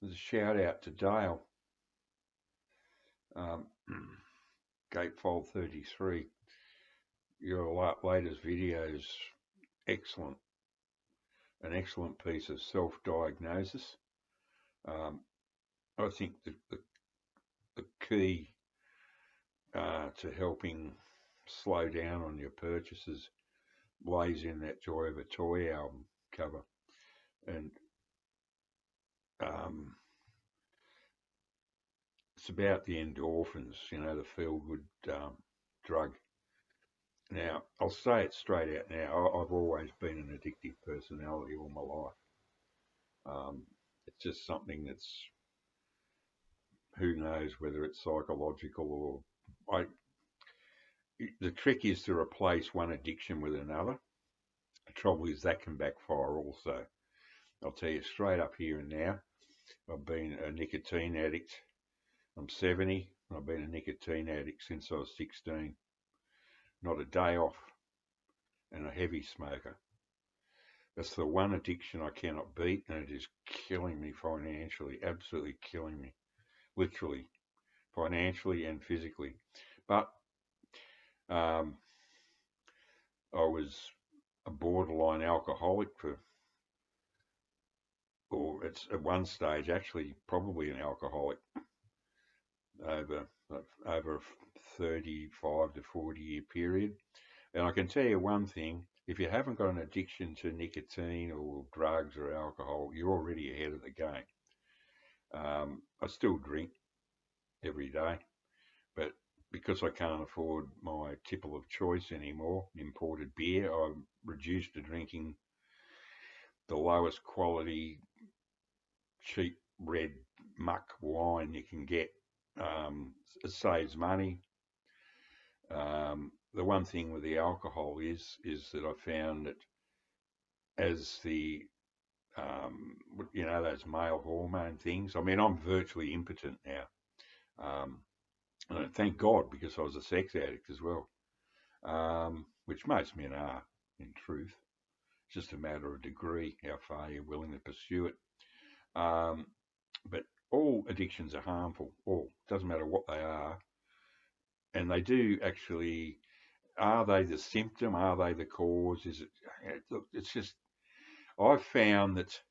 There's a shout out to Dale, gatefold33. Your latest videos, excellent, an excellent piece of self-diagnosis. I think the key to helping slow down on your purchases lays in that Joy of a Toy album cover. And it's about the endorphins, the feel-good drug. Now, I'll say it straight out now. I've always been an addictive personality all my life. It's just something that's, who knows whether it's psychological or the trick is to replace one addiction with another. The trouble is that can backfire also. I'll tell you straight up here and now, I've been a nicotine addict. I'm 70, and I've been a nicotine addict since I was 16. Not a day off, and a heavy smoker. That's the one addiction I cannot beat, and it is killing me financially, absolutely killing me, literally, financially and physically. But I was a borderline alcoholic or it's at one stage actually probably an alcoholic over a 35 to 40 year period. And I can tell you one thing, if you haven't got an addiction to nicotine or drugs or alcohol, you're already ahead of the game. I still drink every day, but because I can't afford my tipple of choice anymore, imported beer, I've reduced to drinking the lowest quality, cheap red muck wine you can get. It saves money. The one thing with the alcohol is that I found that as the those male hormone things. I mean, I'm virtually impotent now. And thank God, because I was a sex addict as well, which most men are, in truth. It's just a matter of degree, how far you're willing to pursue it. But all addictions are harmful. All, doesn't matter what they are. And they do actually, are they the symptom? Are they the cause? Is it, look, it's just, I've found that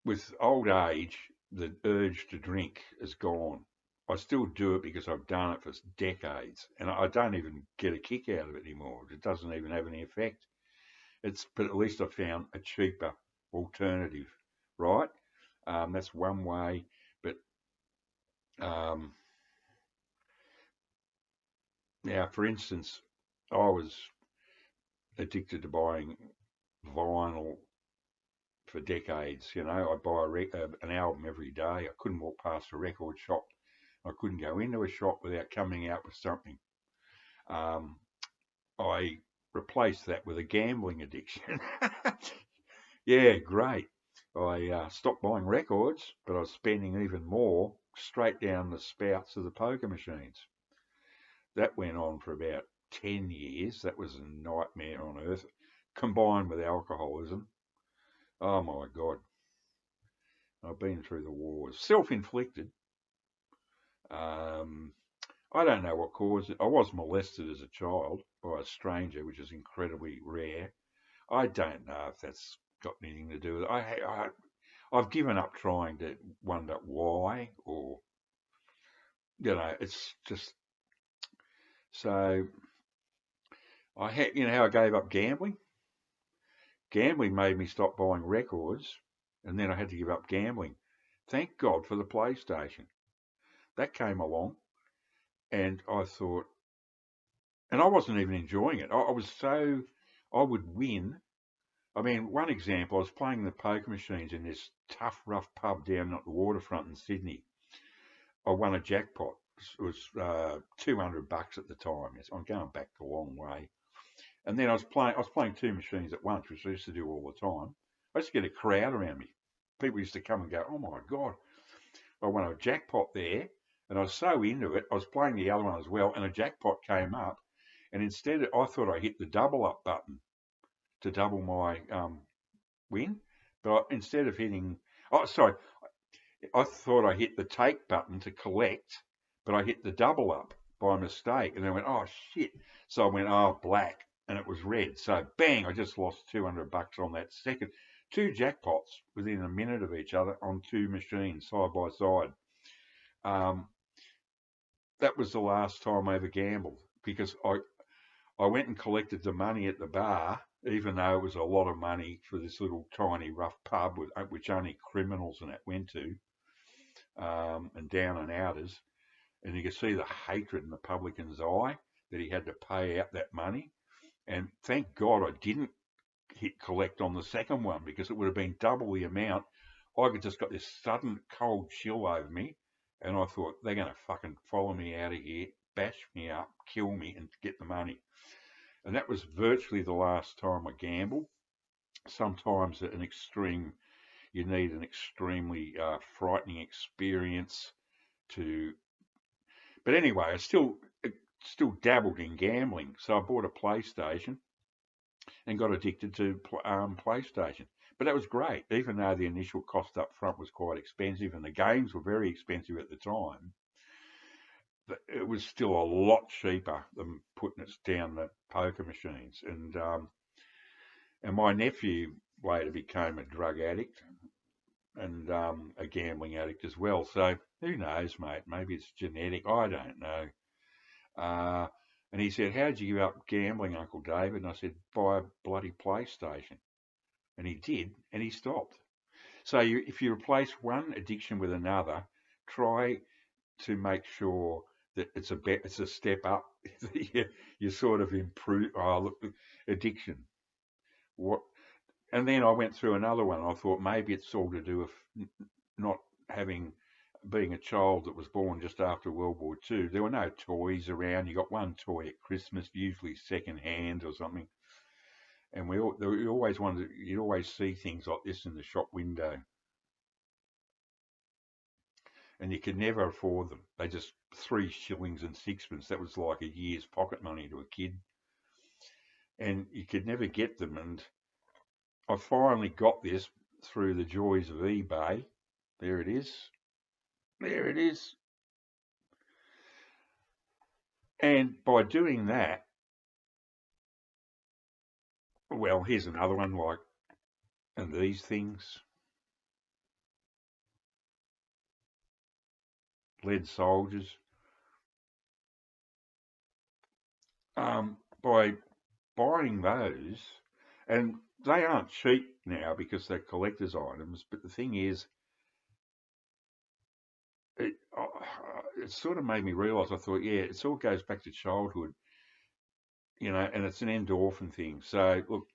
with old age, the urge to drink is gone. I still do it because I've done it for decades, and I don't even get a kick out of it anymore. It doesn't even have any effect. But at least I found a cheaper alternative, right? That's one way. But now, for instance, I was addicted to buying vinyl for decades. I'd buy an album every day. I couldn't walk past a record shop. I couldn't go into a shop without coming out with something. I replaced that with a gambling addiction. Yeah, great. I stopped buying records, but I was spending even more straight down the spouts of the poker machines. That went on for about 10 years. That was a nightmare on earth, combined with alcoholism. Oh my God. I've been through the wars. Self-inflicted. I don't know what caused it. I was molested as a child by a stranger, which is incredibly rare. I don't know if that's got anything to do with it. I've given up trying to wonder why, or it's just so. I had, how I gave up gambling. Gambling made me stop buying records, and then I had to give up gambling. Thank God for the PlayStation. That came along, and I thought, and I wasn't even enjoying it. I would win. I mean, one example, I was playing the poker machines in this tough, rough pub down at the waterfront in Sydney. I won a jackpot. It was $200 at the time. I'm going back a long way. And then I was playing two machines at once, which I used to do all the time. I used to get a crowd around me. People used to come and go, "Oh my God, I won a jackpot there." And I was so into it, I was playing the other one as well, and a jackpot came up. And instead, I thought I hit the double up button to double my win. But instead of hitting, oh, sorry, I thought I hit the take button to collect, but I hit the double up by mistake. And I went, oh shit. So I went, oh, black. And it was red. So bang, I just lost $200 on that second. Two jackpots within a minute of each other on two machines side by side. Um, that was the last time I ever gambled because I went and collected the money at the bar, even though it was a lot of money for this little tiny rough pub which only criminals and that went to, and down and outers. And you could see the hatred in the publican's eye that he had to pay out that money. And thank God I didn't hit collect on the second one because it would have been double the amount. I just got this sudden cold chill over me, and I thought they're going to fucking follow me out of here, bash me up, kill me, and get the money. And that was virtually the last time I gambled. Sometimes you need an extremely frightening experience to. But anyway, I still dabbled in gambling, so I bought a PlayStation and got addicted to PlayStation. But that was great, even though the initial cost up front was quite expensive and the games were very expensive at the time. It was still a lot cheaper than putting it down the poker machines. And my nephew later became a drug addict and a gambling addict as well. So who knows, mate? Maybe it's genetic. I don't know. And he said, how'd you give up gambling, Uncle David? And I said, buy a bloody PlayStation. And he did, and he stopped. So if you replace one addiction with another, try to make sure that it's a step up. you sort of improve. Oh, look, addiction. What? And then I went through another one. I thought maybe it's all to do with not being a child that was born just after World War II. There were no toys around. You got one toy at Christmas, usually second hand or something. And you'd always see things like this in the shop window. And you could never afford them. They just 3 shillings and sixpence. That was like a year's pocket money to a kid. And you could never get them. And I finally got this through the joys of eBay. There it is. There it is. And by doing that, well, here's another one and these things. Lead soldiers. By buying those, and they aren't cheap now because they're collector's items, but the thing is, it sort of made me realise, I thought, yeah, it all goes back to childhood, and it's an endorphin thing. So, look,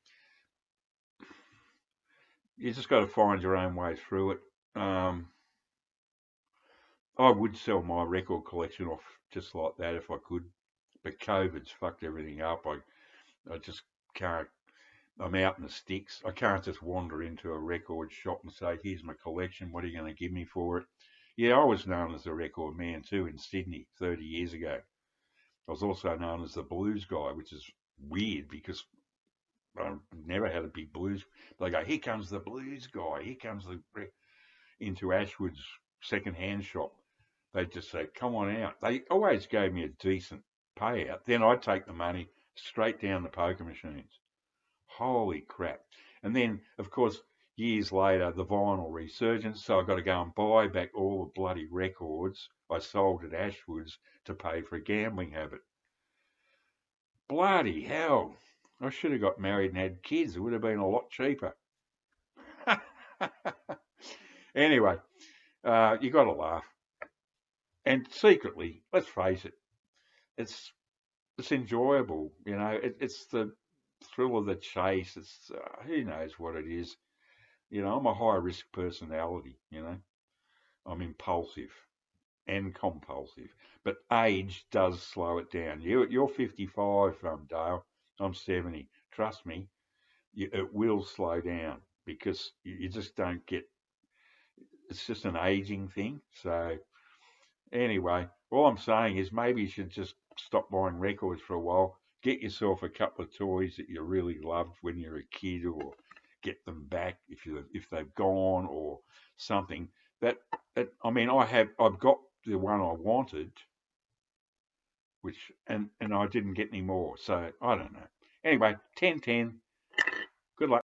you just got to find your own way through it. I would sell my record collection off just like that if I could, but COVID's fucked everything up. I just can't. I'm out in the sticks. I can't just wander into a record shop and say, here's my collection. What are you going to give me for it? Yeah, I was known as the record man too in Sydney 30 years ago. I was also known as the blues guy, which is weird because I never had a big blues. They go, here comes the blues guy. Here comes into Ashwood's second-hand shop. They'd just say, come on out. They always gave me a decent payout. Then I'd take the money straight down the poker machines. Holy crap. And then, of course, years later, the vinyl resurgence. So I got to go and buy back all the bloody records I sold at Ashwood's to pay for a gambling habit. Bloody hell. I should have got married and had kids. It would have been a lot cheaper. Anyway, you got to laugh. And secretly, let's face it, it's enjoyable. It's the thrill of the chase. It's who knows what it is. I'm a high risk personality. I'm impulsive and compulsive, but age does slow it down. You're 55, Dale. I'm 70. Trust me, it will slow down because you just don't get. It's just an aging thing. So anyway, all I'm saying is maybe you should just stop buying records for a while. Get yourself a couple of toys that you really loved when you were a kid, or get them back if they've gone or something. I mean, I've got the one I wanted, which and I didn't get any more. So I don't know. Anyway, 10-10. Good luck.